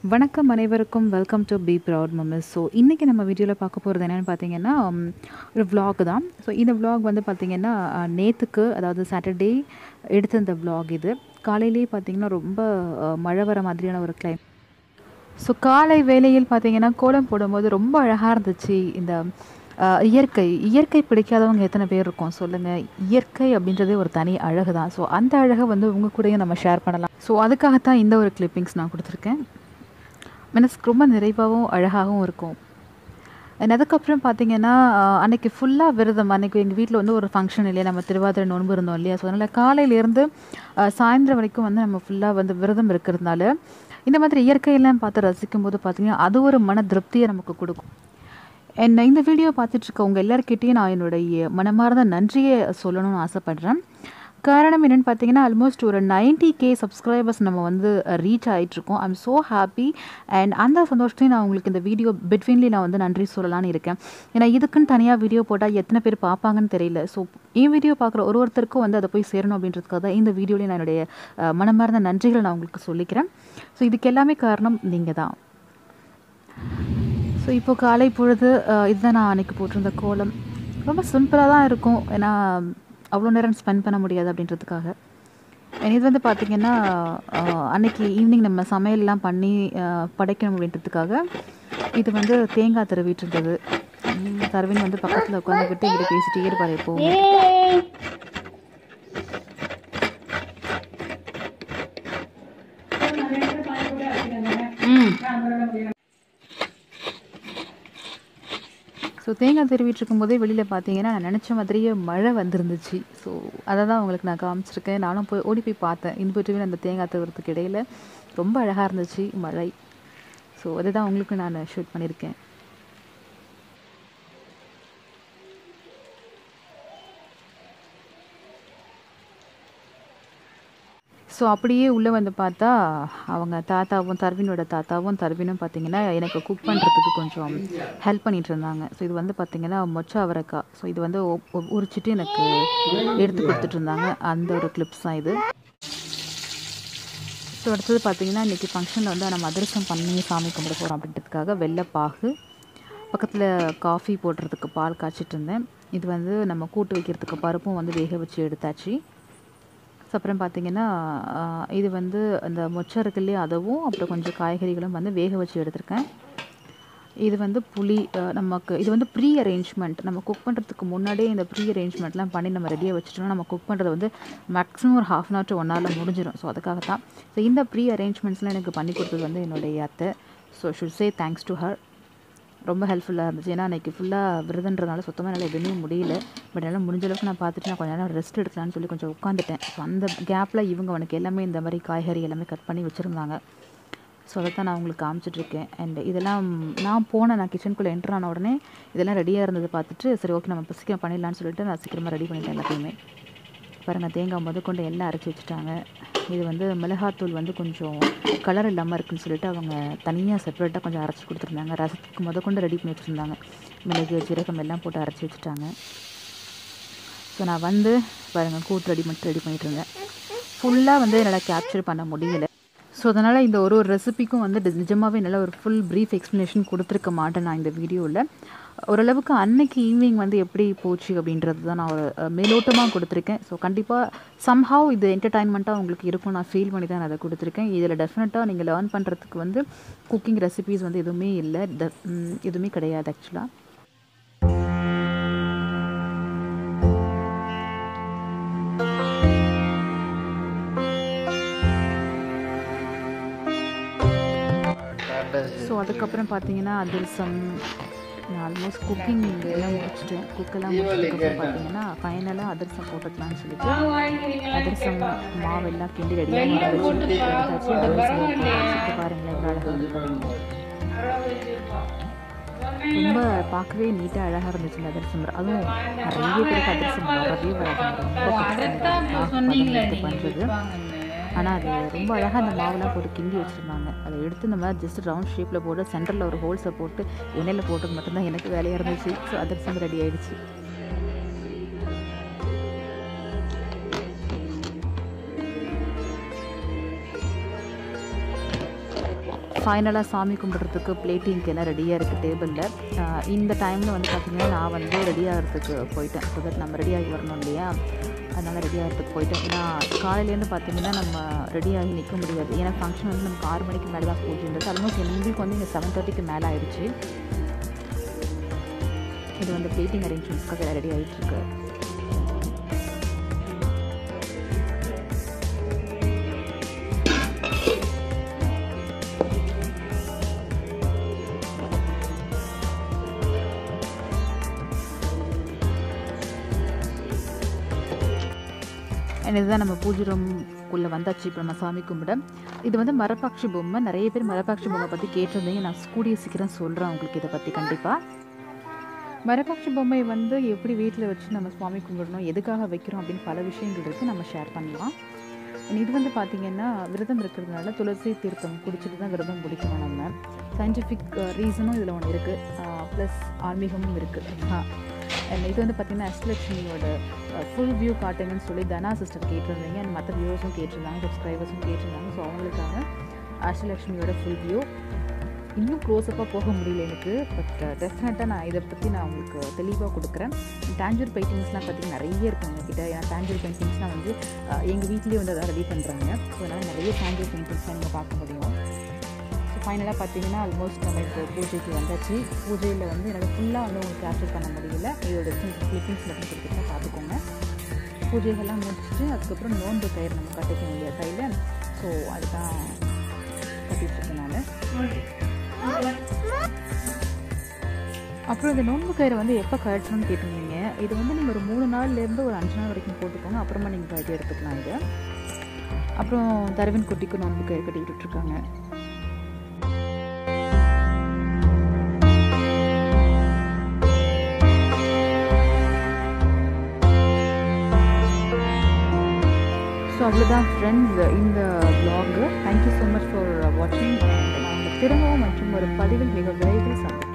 வணக்கம் அனைவருக்கும் welcome to be proud mummy's. So இன்றைக்கி நம்ம வீடியோவில் பார்க்க போகிறது என்னென்னு பார்த்தீங்கன்னா ஒரு vlog தான். ஸோ இந்த vlog வந்து பார்த்திங்கன்னா நேற்றுக்கு, அதாவது சாட்டர்டே எடுத்த இந்த vlog. இது காலையிலேயே பார்த்திங்கன்னா ரொம்ப மழை வர மாதிரியான ஒரு கிளைம். ஸோ காலை வேளையில் பார்த்திங்கன்னா கோலம் போடும்போது ரொம்ப அழகாக இருந்துச்சு. இந்த இயற்கை பிடிக்காதவங்க எத்தனை பேர் இருக்கோம் சொல்லுங்கள். இயற்கை அப்படின்றதே ஒரு தனி அழகு தான். ஸோ அந்த அழகை வந்து உங்கள் கூடயும் நம்ம ஷேர் பண்ணலாம். ஸோ அதுக்காகத்தான் இந்த ஒரு கிளிப்பிங்ஸ் நான் கொடுத்துருக்கேன். மனசுக்கு ரொம்ப நிறைவாகவும் அழகாகவும் இருக்கும். அதுக்கப்புறம் பார்த்திங்கன்னா அன்றைக்கி ஃபுல்லாக விரதம். அன்றைக்கி எங்கள் வீட்டில் வந்து ஒரு ஃபங்க்ஷன் இல்லையா, நம்ம திருவாதிரை நோன்பு இருந்தோம் இல்லையா. ஸோ அதனால் காலையிலேருந்து சாயந்தரம் வரைக்கும் வந்து நம்ம ஃபுல்லாக வந்து விரதம் இருக்கிறதுனால இந்த மாதிரி இயற்கையெல்லாம் பார்த்து ரசிக்கும் போது பார்த்திங்கன்னா அது ஒரு மன திருப்தியை நமக்கு கொடுக்கும். இந்த வீடியோ பார்த்துட்ருக்க உங்கள் எல்லாருக்கிட்டேயும் நான் என்னுடைய மனமார்ந்த நன்றியை சொல்லணும்னு ஆசைப்பட்றேன். காரணம் என்னென்னு பார்த்தீங்கன்னா ஆல்மோஸ்ட் ஒரு 90K சப்ஸ்கிரைபர்ஸ் நம்ம வந்து ரீச் ஆகிட்ருக்கோம். I am so happy. And அந்த சந்தோஷத்தையும் நான் உங்களுக்கு இந்த வீடியோ பிட்வீன்லி நான் வந்து நன்றி சொல்லலான்னு இருக்கேன். ஏன்னா இதுக்குன்னு தனியாக வீடியோ போட்டால் எத்தனை பேர் பார்ப்பாங்கன்னு தெரியல. ஸோ என் வீடியோ பார்க்குற ஒருத்தருக்கும் வந்து அதை போய் சேரணும் அப்படின்றதுக்காக தான் இந்த வீடியோலேயே நான் என்னுடைய மனமார்ந்த நன்றிகளை நான் உங்களுக்கு சொல்லிக்கிறேன். ஸோ இதுக்கு எல்லாமே காரணம் நீங்கள் தான். ஸோ இப்போ காலை பொழுது இதுதான் நான் அன்றைக்கி போட்டிருந்த கோலம். ரொம்ப சிம்பிளாக தான் இருக்கும், ஏன்னா அவ்வளோ நேரம் ஸ்பெண்ட் பண்ண முடியாது அப்படின்றதுக்காக. இது வந்து பார்த்திங்கன்னா அன்றைக்கி ஈவினிங் நம்ம சமையல்லாம் பண்ணி படைக்கணும் அப்படின்றதுக்காக இது வந்து தேங்காய் திருவிட்டு இருந்தது. தருவின் வந்து பக்கத்தில் உட்காந்துக்கிட்டு இங்கே பேசிகிட்டே இருப்பார் எப்போவும். ஸோ தேங்காய் திருவிட்டு இருக்கும்போதே வெளியில் பார்த்தீங்கன்னா நான் நினச்ச மாதிரியே மழை வந்துருந்துச்சு. ஸோ அதை தான் உங்களுக்கு நான் காமிச்சிருக்கேன். நானும் ஓடி போய் பார்த்தேன். இன்புட்டுவே அந்த தேங்காய் திருவுறதுக்கு இடையில் ரொம்ப அழகாக இருந்துச்சு மழை. ஸோ அதை தான் உங்களுக்கு நான் ஷூட் பண்ணியிருக்கேன். ஸோ அப்படியே உள்ளே வந்து பார்த்தா அவங்க தாத்தாவும் தர்வினும் பார்த்திங்கன்னா எனக்கு குக் பண்ணுறதுக்கு கொஞ்சம் ஹெல்ப் பண்ணிகிட்டு இருந்தாங்க. ஸோ இது வந்து பார்த்திங்கன்னா மொச்சை அவரைக்காய். ஸோ இது வந்து உரிச்சிட்டு எனக்கு எடுத்து கொடுத்துட்டு இருந்தாங்க. அந்த ஒரு கிளிப்ஸ் தான் இது. ஸோ அடுத்தது பார்த்திங்கன்னா இன்றைக்கி ஃபங்க்ஷனில் வந்து நம்ம அதிரசம் பண்ணி சாமி கும்பிட போகிறோம் அப்படின்றதுக்காக வெள்ளைப்பாகு, பக்கத்தில் காஃபி போடுறதுக்கு பால் காய்ச்சிட்டு இருந்தேன். இது வந்து நம்ம கூட்டு வைக்கிறதுக்கு பருப்பும் வந்து வேக வச்சு எடுத்தாச்சு. ஸோ அப்புறம் பார்த்திங்கன்னா இது வந்து அந்த மொச்சை இருக்குல்லையே, அதுவும் அப்புறம் கொஞ்சம் காய்கறிகளும் வந்து வேக வச்சு எடுத்திருக்கேன். இது வந்து புளி நமக்கு இது வந்து ப்ரீ அரேஞ்ச்மெண்ட். நம்ம குக் பண்ணுறதுக்கு முன்னாடியே இந்த ப்ரீ அரேஞ்ச்மெண்ட்லாம் பண்ணி நம்ம ரெடியாக வச்சுட்டோம்னா நம்ம குக் பண்ணுறது வந்து மேக்ஸிமம் ஒரு 1/2 hour to 1 hour முடிஞ்சிடும். ஸோ அதுக்காக தான். ஸோ இந்த ப்ரீ அரேஞ்ச்மெண்ட்ஸ்லாம் எனக்கு பண்ணி கொடுத்தது வந்து என்னுடைய அத்தை. So should say thanks to her. ரொம்ப ஹெல்ப்ஃபுல்லாக இருந்துச்சு. ஏன்னா அன்றைக்கி ஃபுல்லாக விரதன்றதுனால சுத்தமாக என்னால் எதுவுமே முடியல. பட் என்னால் முடிஞ்ச அளவுக்கு நான் பார்த்துட்டு நான் கொஞ்சம் நேரம் ரெஸ்ட் எடுக்கலான்னு சொல்லி கொஞ்சம் உட்காந்துட்டேன். ஸோ அந்த கேப்பில் இவங்க உனக்கு எல்லாமே இந்த மாதிரி காய்கறி எல்லாமே கட் பண்ணி வச்சுருந்தாங்க. ஸோ அதை தான் நான் உங்களுக்கு காமிச்சிட்ருக்கேன். அண்ட் இதெல்லாம் நான் கிச்சனுக்குள்ளே என்ட்ரு ஆன உடனே இதெல்லாம் ரெடியாக இருந்தது பார்த்துட்டு சரி ஓகே நம்ம இப்போ சீக்கிரம் பண்ணிடலான்னு சொல்லிட்டு நான் சீக்கிரமாக ரெடி பண்ணிட்டேன் எல்லாத்தையுமே. பாருங்கள், தேங்காய் முதற்கொண்டு எல்லாம் அரைச்சி வச்சுட்டாங்க. இது வந்து மிளகாத்தூள் வந்து கொஞ்சம் கலர் இல்லாமல் இருக்குதுன்னு சொல்லிட்டு அவங்க தனியாக செப்பரேட்டாக கொஞ்சம் அரைச்சி கொடுத்துருந்தாங்க. ரசத்துக்கு முதற்கொண்டு ரெடி பண்ணி வச்சுருந்தாங்க. மிளகு ஜீரகம் எல்லாம் போட்டு அரைச்சி வச்சுட்டாங்க. ஸோ நான் வந்து பாருங்கள் கூட்டு ரெடி பண்ணிட்டு இருந்தேன். ஃபுல்லாக வந்து என்னால் கேப்சர் பண்ண முடியலை. ஸோ அதனால் இந்த ஒரு ரெசிபிக்கும் வந்து நிஜமாகவே என்னால் ஒரு ஃபுல் ப்ரீஃப் எக்ஸ்ப்ளனேஷன் கொடுத்துருக்க மாட்டேன் நான் இந்த வீடியோவில். ஓரளவுக்கு அன்னைக்கு ஈவினிங் வந்து எப்படி போச்சு அப்படின்றது தான் நான் ஒரு மேலோட்டமாக கொடுத்துருக்கேன். ஸோ கண்டிப்பாக சம்ஹவ் இது என்டர்டைன்மெண்ட்டாக உங்களுக்கு இருக்கும் நான் ஃபீல் பண்ணி தான் நான் அதை கொடுத்துருக்கேன். இதில் டெஃபினட்டாக நீங்கள் லேர்ன் பண்ணுறதுக்கு வந்து குக்கிங் ரெசிபீஸ் வந்து எதுவுமே இல்லை, எதுவுமே கிடையாது ஆக்சுவலாக. ஸோ அதுக்கப்புறம் பார்த்தீங்கன்னா அதிரசம் நான் ஆல்மோஸ்ட் குக்கிங் எல்லாம் முடிச்சுட்டேன். குக்கெல்லாம் முடிச்சதுக்கப்புறம் பார்த்தீங்கன்னா ஃபைனலாக அதிரசம் போட்டுக்கலான்னு சொல்லிட்டு அதிரசம் மாவெல்லாம் கிண்டி ரெடியாக எடுத்தாச்சு. அதிரசம் பாருங்களேன் எவ்வளோ அழகாக இருந்துச்சு. ரொம்ப பார்க்கவே நீட்டாக அழகாக இருந்துச்சு இந்த அதிரசம். அதுவும் நிறைய பேருக்கு அதிரசம் வரவே வராது, ரொம்ப பண்ணுறது. ஆனால் அது ரொம்ப அழகாக அந்த மாவுலாம் போட்டு கிண்டி வச்சுருந்தாங்க. அதை எடுத்து இந்த மாதிரி ஜஸ்ட் ரவுண்ட் ஷேப்பில் போட்டு சென்டரில் ஒரு ஹோல்ஸை போட்டு எண்ணெயில் போட்டது மட்டும்தான் எனக்கு வேலையாக இருந்துச்சு. ஸோ அதிரசம் ரெடி ஆகிடுச்சு. ஃபைனலாக சாமி கும்பிட்றதுக்கு பிளேட்டிங்க்கு எல்லாம் ரெடியாக இருக்குது டேபிளில். இந்த டைமில் வந்து பார்த்திங்கன்னா நான் வந்து ரெடி ஆகிறதுக்கு போயிட்டேன். ஸோ தட் நம்ம ரெடி ஆகி வரணும் இல்லையா, அதனால் ரெடி ஆகிறதுக்கு போயிட்டேன். ஏன்னா காலையிலேருந்து பார்த்திங்கன்னா நம்ம ரெடியாகி நிற்க முடியாது. ஏன்னா ஃபங்க்ஷன் வந்து நமக்கு 6 மணிக்கு மேலே தான் பூஜைன்றது. ஆல்மோஸ்ட் எங்களுக்கு வந்து இங்கே 7:30க்கு மேலே ஆயிடுச்சு. இது வந்து பிளேட்டிங் அரேஞ்ச்மெண்ட்ஸ்க்காக எல்லாம் ரெடி ஆகிட்டுருக்கு. இதுதான் நம்ம பூஜை ரூம்குள்ளே வந்தாச்சு. இப்போ நம்ம சாமி கும்பிட. இது வந்து மரப்பாச்சி பொம்மை. நிறைய பேர் மரப்பாச்சி பொம்மை பற்றி கேட்டிருந்தீங்க. நான் கூடிய சீக்கிரம் சொல்கிறேன் உங்களுக்கு இதை பற்றி கண்டிப்பாக. மரப்பாச்சி பொம்மை வந்து எப்படி வீட்டில் வச்சு நம்ம சுவாமி கும்பிடணும், எதுக்காக வைக்கிறோம் அப்படின்னு பல விஷயங்கள் இருக்குது, நம்ம ஷேர் பண்ணலாம். இது வந்து பார்த்திங்கன்னா விரதம் இருக்கிறதுனால துளசி தீர்த்தம் குடிச்சிட்டு தான் விரதம் பிடிக்கணும். நம்ம சயின்டிஃபிக் ரீசனும் இதில் ஒன்று இருக்குது, ப்ளஸ் ஆன்மீகமும் இருக்குது. இது வந்து பார்த்திங்கன்னா அஷ்டலட்சுமியோட ஃபுல் வியூ காட்டுங்கன்னு சொல்லி தனா சிஸ்டர் கேட்டிருந்தீங்க. அண்ட் மற்ற வியூவர்ஸும் கேட்டிருந்தாங்க, சப்ஸ்கிரைபர்ஸும் கேட்டிருந்தாங்க. ஸோ அவங்களுக்காக அஷ்டலட்சுமியோட ஃபுல் வியூ. இன்னும் க்ளோஸப்பாக போக முடியல எனக்கு, பட் டெஃபினட்டாக நான் இதை பற்றி நான் உங்களுக்கு தெளிவாக கொடுக்குறேன். டேஞ்சர் பெயிண்டிங்ஸ்லாம் பார்த்திங்கன்னா நிறைய இருக்கும் எங்ககிட்ட. ஏன்னா டேஞ்சர் பெயிண்டிங்ஸ்லாம் வந்து எங்கள் வீட்லேயே வந்து அதான் ரெடி பண்ணுறாங்க. ஸோ அதனால் நிறைய டேஞ்சர் பெயிண்டிங்ஸ்லாம் நீங்கள் பார்க்க முடியும். ஃபைனலாக பார்த்தீங்கன்னா ஆல்மோஸ்ட் நம்ம இப்போ பூஜைக்கு வந்தாச்சு. பூஜையில் வந்து எனக்கு ஃபுல்லாக வந்து உங்களுக்கு கேப்சர் பண்ண முடியல. இதோட கிளிப்பிங்ஸ் மட்டும் கொடுத்துருக்கேன், பார்த்துக்கோங்க. பூஜைகள்லாம் முடிச்சுட்டு அதுக்கப்புறம் நோன்பு கயிறு நம்ம கட்டிக்க முடியாது கையில். ஸோ அதுதான் கட்டிகிட்ருக்கேன் நான். அப்புறம் இந்த நோன்பு கயிறை வந்து எப்போ கட்டணும்னு கேட்டிருந்தீங்க. இது வந்து நீங்கள் ஒரு 3 நாள்லேருந்து ஒரு 5 நாள் வரைக்கும் போட்டுக்கோங்க. அப்புறமா நீங்கள் கயிறு எடுத்துக்கலாம் இது. அப்புறம் தரவின் குட்டிக்கு நோன்பு கயிறு கட்டிக்கிட்டு இருக்காங்க. ஸோ அவ்வளோதான் ஃப்ரெண்ட்ஸ் இந்த vlog. Thank you so much for வாட்சிங். நான் திரும்பவும் மற்றும் ஒரு பதிவில் மிக விரைவில் சந்திக்கிறேன்.